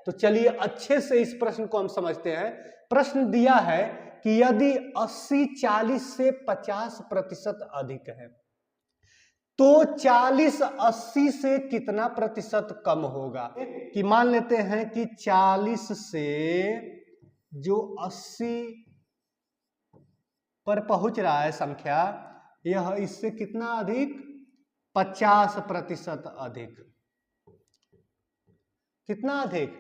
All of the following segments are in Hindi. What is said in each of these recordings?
तो चलिए अच्छे से इस प्रश्न को हम समझते हैं। प्रश्न दिया है कि यदि 80 40 से 50% अधिक है तो 40 80 से कितना प्रतिशत कम होगा। कि मान लेते हैं कि 40 से जो 80 पर पहुंच रहा है संख्या, यह इससे कितना अधिक, 50% अधिक। कितना अधिक,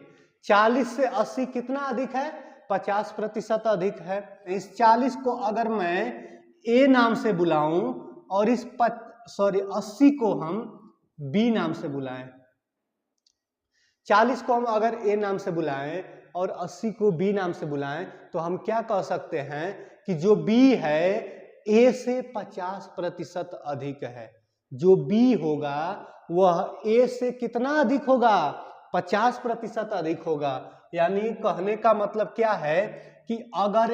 40 से 80 कितना अधिक है, 50% अधिक है। इस 40 को अगर मैं ए नाम से बुलाऊं और इस 80 को हम बी नाम से बुलाएं, 40 को हम अगर ए नाम से बुलाएं और 80 को बी नाम से बुलाएं तो हम क्या कह सकते हैं कि जो बी है ए से 50% अधिक है। जो बी होगा वह ए से कितना अधिक होगा, 50% अधिक होगा। यानी कहने का मतलब क्या है कि अगर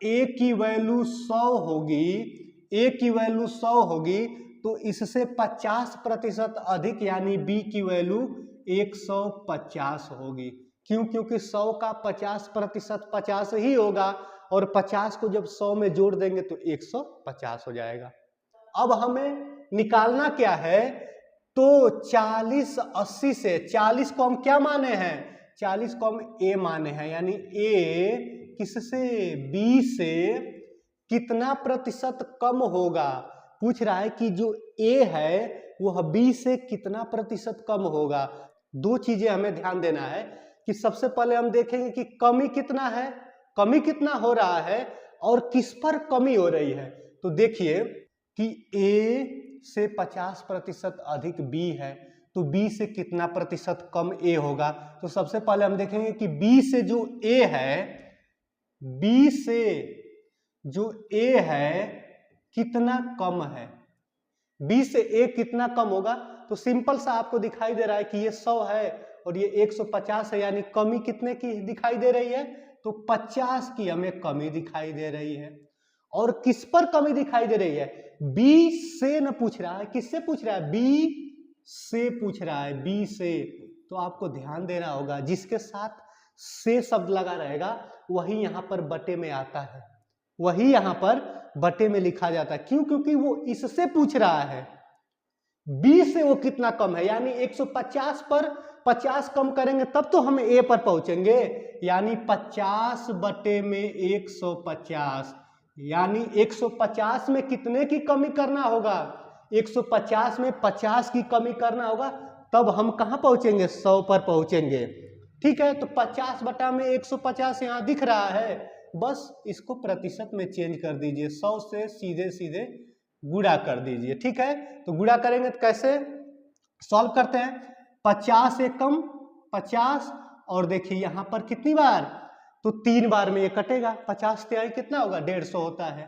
ए की वैल्यू 100 होगी, ए की वैल्यू 100 होगी तो इससे 50% अधिक यानी बी की वैल्यू 150 होगी। क्यों, क्योंकि 100 का 50% 50 ही होगा और 50 को जब 100 में जोड़ देंगे तो 150 हो जाएगा। अब हमें निकालना क्या है, तो 40 80 से 40 को हम क्या माने हैं, 40 को हम ए माने हैं। यानी ए किससे, बी से कितना प्रतिशत कम होगा। पूछ रहा है कि जो ए है वह बी से कितना प्रतिशत कम होगा। दो चीजें हमें ध्यान देना है कि सबसे पहले हम देखेंगे कि कमी कितना है, कमी कितना हो रहा है और किस पर कमी हो रही है। तो देखिए कि ए से 50% अधिक बी है तो बी से कितना प्रतिशत कम ए होगा। तो सबसे पहले हम देखेंगे कि बी से जो ए है, बी से जो ए है कितना कम है, बी से ए कितना कम होगा। तो सिंपल सा आपको दिखाई दे रहा है कि ये 100 है और ये 150 है, यानी कमी कितने की दिखाई दे रही है, तो 50 की हमें कमी दिखाई दे रही है। और किस पर कमी दिखाई दे रही है, बी से न पूछ रहा है, किससे पूछ रहा है, बी से पूछ रहा है, बी से। तो आपको ध्यान देना होगा जिसके साथ से शब्द लगा रहेगा वही यहां पर बटे में आता है, वही यहां पर बटे में लिखा जाता है। क्यों, क्योंकि वो इससे पूछ रहा है, बी से वो कितना कम है। यानी 150 पर 50 कम करेंगे तब तो हम ए पर पहुंचेंगे। यानी 50 बटे में 150, यानी 150 में कितने की कमी करना होगा, 150 में 50 की कमी करना होगा, तब हम कहां पहुंचेंगे, 100 पर पहुंचेंगे। ठीक है, तो 50 बटा में 150 यहां दिख रहा है, बस इसको प्रतिशत में चेंज कर दीजिए, 100 से सीधे सीधे गुणा कर दीजिए। ठीक है, तो गुणा करेंगे तो कैसे सॉल्व करते हैं, 50 से कम 50 और देखिए यहां पर कितनी बार, तो 3 बार में ये कटेगा, 50 तिहाई कितना होगा, 150 होता है,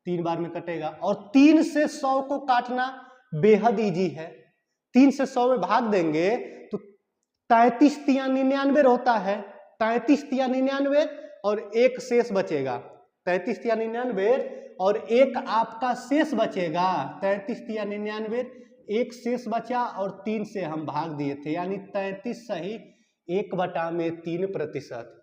3 बार में कटेगा। और 3 से 100 को काटना बेहद इजी है, 3 से 100 में भाग देंगे तो 33 तिया 99 होता है, 33 तिया 99 और एक शेष बचेगा, 33 तिया 99 और एक आपका शेष बचेगा, 33 तिया 99 एक शेष बचा और 3 से हम भाग दिए थे, यानी 33 सही 1/3%।